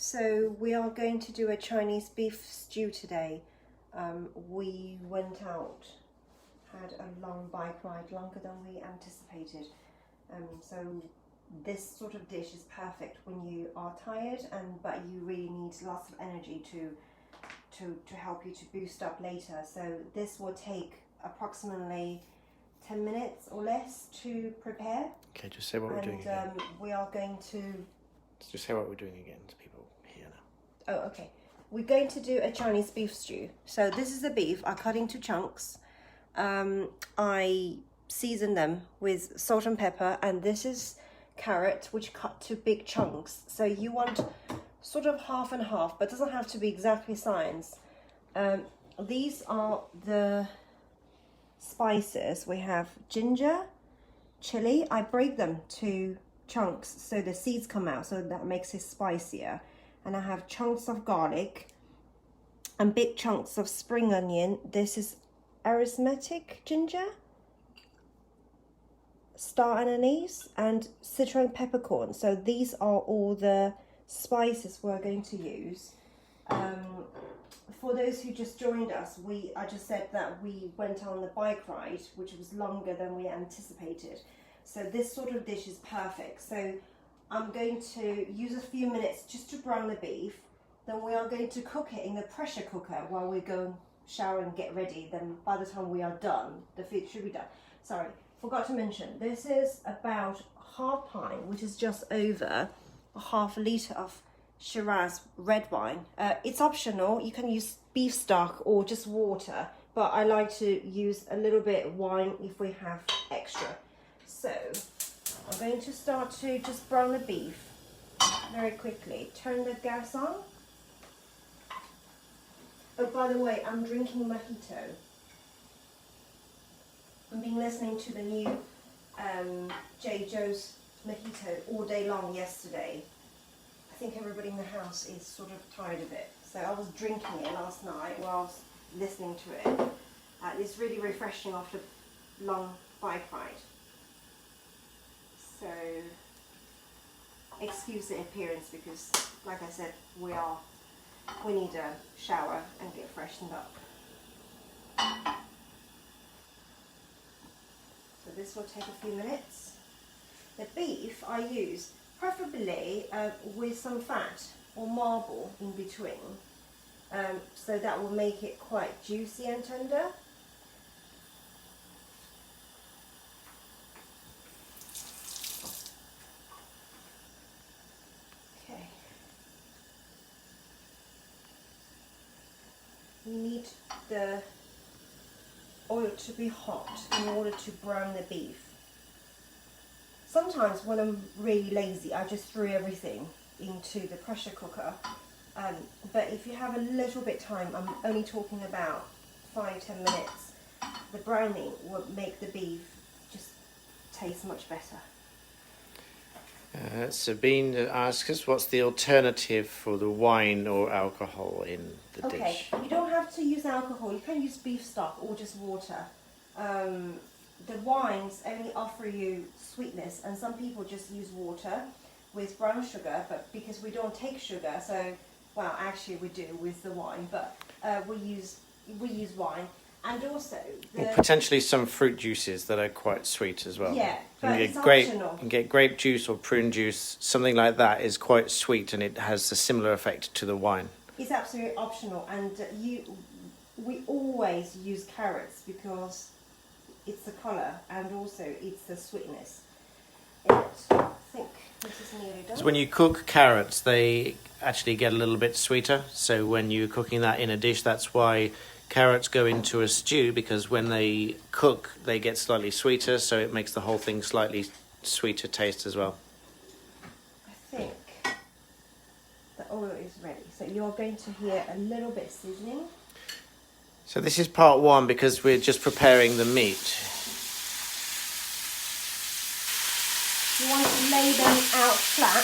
So we are going to do a Chinese beef stew today. We went out, had a long bike ride, longer than we anticipated. So this sort of dish is perfect when you are tired but you really need lots of energy to help you to boost up later. So this will take approximately 10 minutes or less to prepare. Okay, just say what we're doing again. We are going to... Just say what we're doing again to people here now. Oh, okay. We're going to do a Chinese beef stew. So this is the beef. I cut into chunks. I season them with salt and pepper, and this is carrot, which cut to big chunks. So you want sort of half and half, but it doesn't have to be exactly size. These are the spices. We have ginger, chili. I break them to chunks so the seeds come out, so that makes it spicier. And I have chunks of garlic and big chunks of spring onion. This is aromatic ginger, star anise, and citron peppercorn. So these are all the spices we're going to use. For those who just joined us, I just said that we went on the bike ride, which was longer than we anticipated. So this sort of dish is perfect. So I'm going to use a few minutes just to brown the beef. Then we are going to cook it in the pressure cooker while we go shower and get ready. Then by the time we are done, the food should be done. Sorry, forgot to mention, this is about half pint, which is just over a half litre of Shiraz red wine. It's optional. You can use beef stock or just water, but I like to use a little bit of wine if we have extra. So I'm going to start to just brown the beef very quickly. Turn the gas on. Oh, by the way, I'm drinking mojito. I've been listening to the new J. Joe's mojito all day long yesterday. I think everybody in the house is sort of tired of it. So I was drinking it last night while I was listening to it. It's really refreshing after a long bike ride. So excuse the appearance because, like I said, we need a shower and get freshened up. So this will take a few minutes. The beef I use preferably with some fat or marble in between, so that will make it quite juicy and tender. Okay. You need the oil to be hot in order to brown the beef. Sometimes when I'm really lazy, I just throw everything into the pressure cooker. But if you have a little bit time, I'm only talking about 5-10 minutes, the browning will make the beef just taste much better. Sabine asks us what's the alternative for the wine or alcohol in the dish. You don't have to use alcohol. You can use beef stock or just water. The wines only offer you sweetness, and some people just use water with brown sugar, but because we don't take sugar, so, well, actually we do with the wine, but we use wine. And also potentially some fruit juices that are quite sweet as well. Yeah, but it's optional. You can get grape juice or prune juice. Something like that is quite sweet, and it has a similar effect to the wine. It's absolutely optional, and we always use carrots because it's the colour and also it's the sweetness. I think this is nearly done. So when you cook carrots, they actually get a little bit sweeter. So when you're cooking that in a dish, that's why carrots go into a stew, because when they cook, they get slightly sweeter, so it makes the whole thing slightly sweeter taste as well. I think the oil is ready. So you're going to hear a little bit sizzling. So this is part one because we're just preparing the meat. You want to lay them out flat.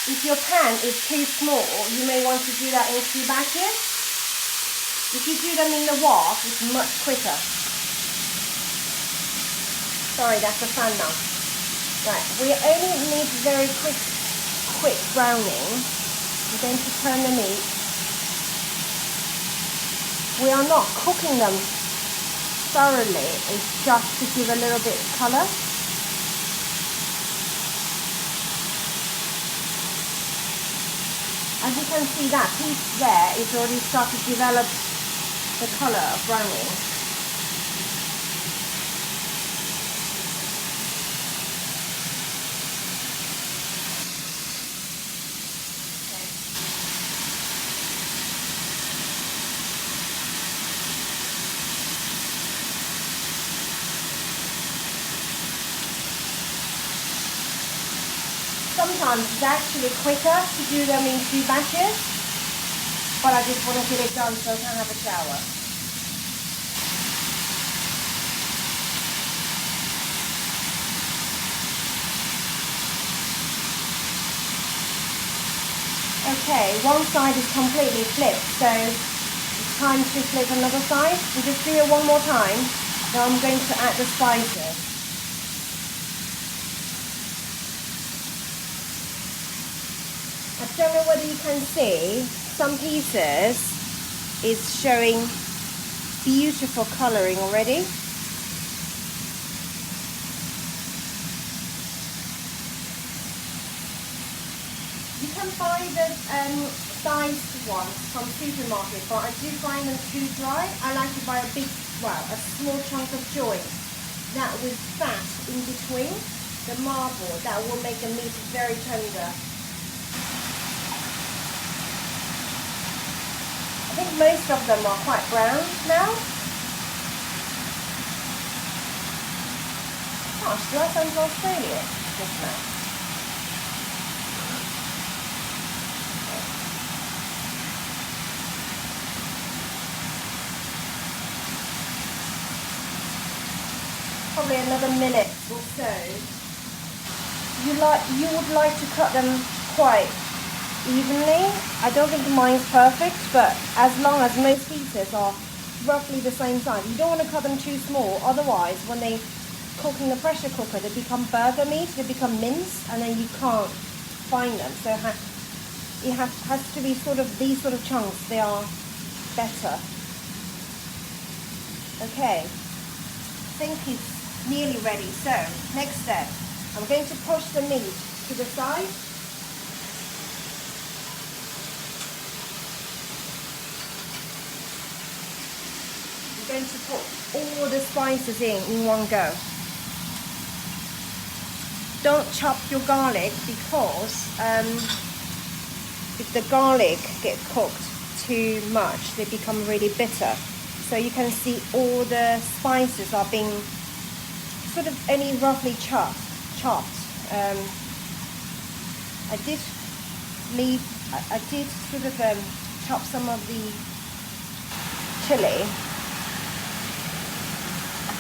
If your pan is too small, you may want to do that in 2 batches. If you do them in the wok, it's much quicker. Sorry, that's the fan now. Right, we only need very quick quick browning. I'm going to turn the meat. We are not cooking them thoroughly, it's just to give a little bit of colour. As you can see, that piece there is already started to develop the colour of browning. Sometimes it's actually quicker to do them in 2 batches, but I just want to get it done so I can have a shower. Okay, one side is completely flipped, so it's time to flip another side. And just do it one more time. Now I'm going to add the spices. I don't know whether you can see, some pieces is showing beautiful colouring already. You can buy the diced ones from supermarket, but I do find them too dry. I like to buy a small chunk of joint, that with fat in between, the marble, that will make the meat very tender. I think most of them are quite brown now. Gosh, do I sound from Australia just now? Probably another minute or so. You would like to cut them quite evenly. I don't think mine's perfect, but as long as most pieces are roughly the same size, you don't want to cut them too small, otherwise when they cook in the pressure cooker they become burger meat, they become mince, and then you can't find them. So it has to be sort of these sort of chunks, they are better. Okay, I think it's nearly ready. So next step, I'm going to push the meat to the side. Going to put all the spices in one go. Don't chop your garlic, because if the garlic gets cooked too much they become really bitter. So you can see all the spices are being sort of only roughly chopped. I did sort of chop some of the chili.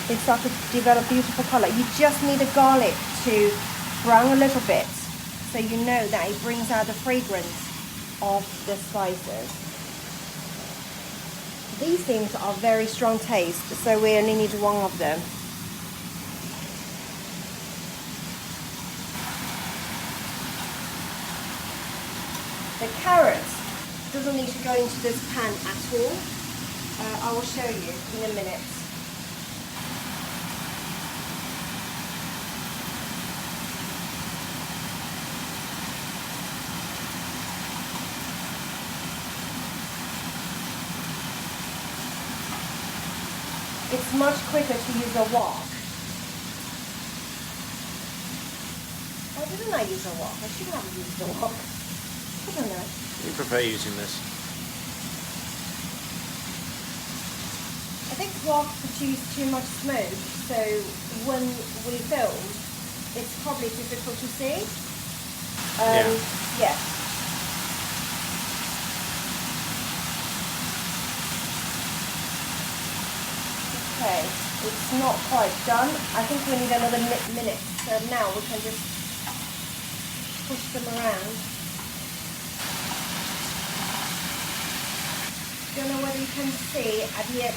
They start to develop beautiful colour. You just need the garlic to brown a little bit, so you know that it brings out the fragrance of the spices. These things are very strong taste, so we only need one of them. The carrots doesn't need to go into this pan at all. I will show you in a minute. It's much quicker to use a wok. Why didn't I use a wok? I should have used a wok. I don't know. You prefer using this? I think wok produce too much smoke, so when we film, it's probably difficult to see. Yeah. Okay, it's not quite done. I think we need another minute. So now we can just push them around. Don't know whether you can see at the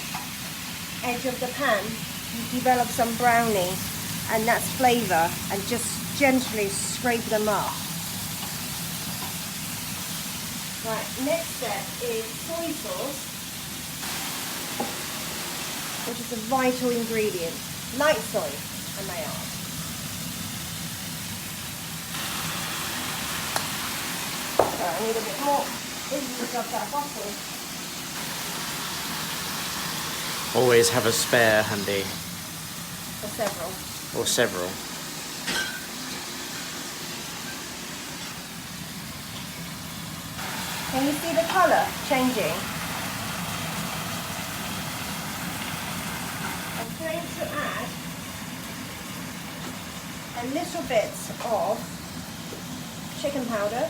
edge of the pan, you develop some browning, and that's flavour, and just gently scrape them up. Right, next step is soy sauce, which is a vital ingredient. Light soy, I may add. So I need a bit more. This is just that bottle. Always have a spare handy, For several. or several. Can you see the colour changing? I'm going to add a little bit of chicken powder.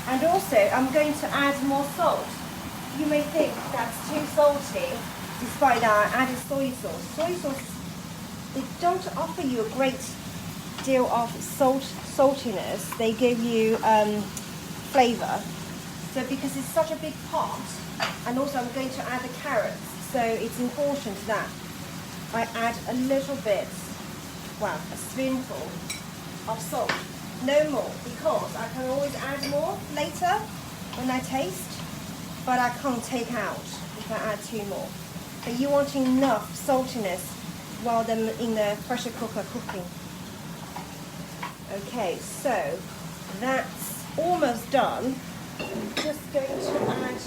And also I'm going to add more salt. You may think that's too salty, despite that I added soy sauce. Soy sauce, they don't offer you a great deal of saltiness. They give you flavour. So because it's such a big pot, and also I'm going to add the carrots, so it's important that I add a little bit, well, a spoonful of salt. No more, because I can always add more later when I taste, but I can't take out if I add 2 more. But you want enough saltiness while they're in the pressure cooker cooking. Okay, so that's almost done. I'm just going to add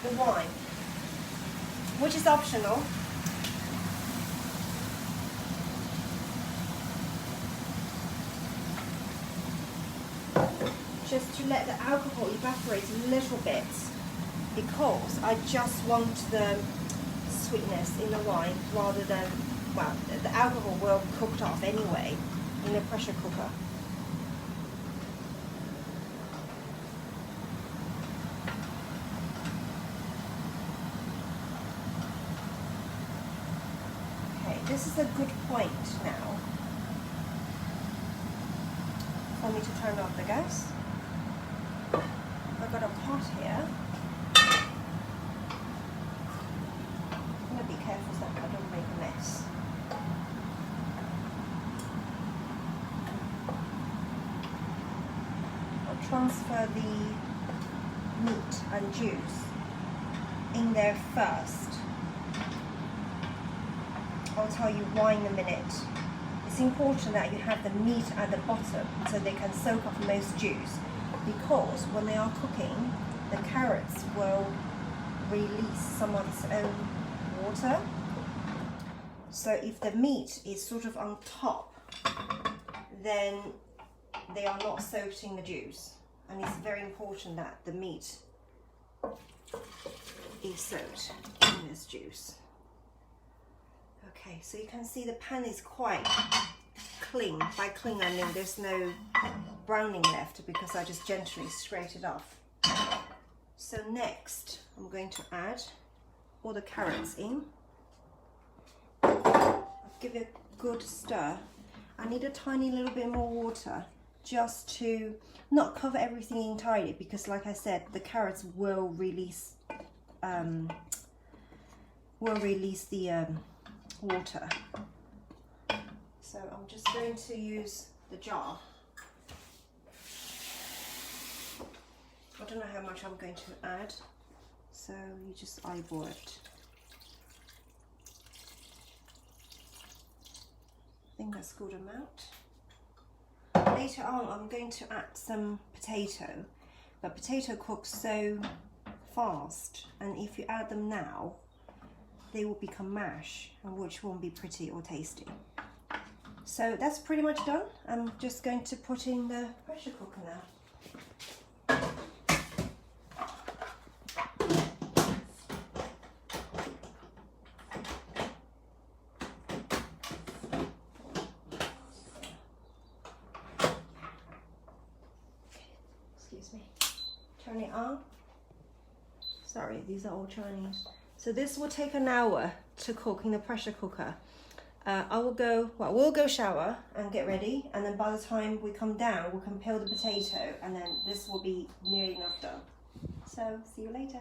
the wine, which is optional. Just to let the alcohol evaporate a little bit, because I just want the sweetness in the wine rather than, well, the alcohol will cooked off anyway in a pressure cooker. Okay, this is a good point now for me to turn off the gas. I've got a pot here. I'm going to be careful so that I don't make a mess. I'll transfer the meat and juice in there first. I'll tell you why in a minute. It's important that you have the meat at the bottom so they can soak up most juice, because when they are cooking, the carrots will release some of its own water. So if the meat is sort of on top, then they are not soaked in the juice, and it's very important that the meat is soaked in this juice. Okay, so you can see the pan is quite clean. By clean I mean there's no browning left, because I just gently scraped it off. So next I'm going to add all the carrots in. I'll give it a good stir. I need a tiny little bit more water just to not cover everything entirely, because like I said, the carrots will release the water. So I'm just going to use the jar. I don't know how much I'm going to add, so you just eyeball it. I think that's a good amount. Later on I'm going to add some potato, but potato cooks so fast, and if you add them now they will become mash, and which won't be pretty or tasty. So that's pretty much done. I'm just going to put in the pressure cooker now. Excuse me. Turn it on. Sorry, these are all Chinese. So this will take an hour to cook in the pressure cooker. We'll go shower and get ready, and then by the time we come down, we can peel the potato, and then this will be nearly enough done. So see you later.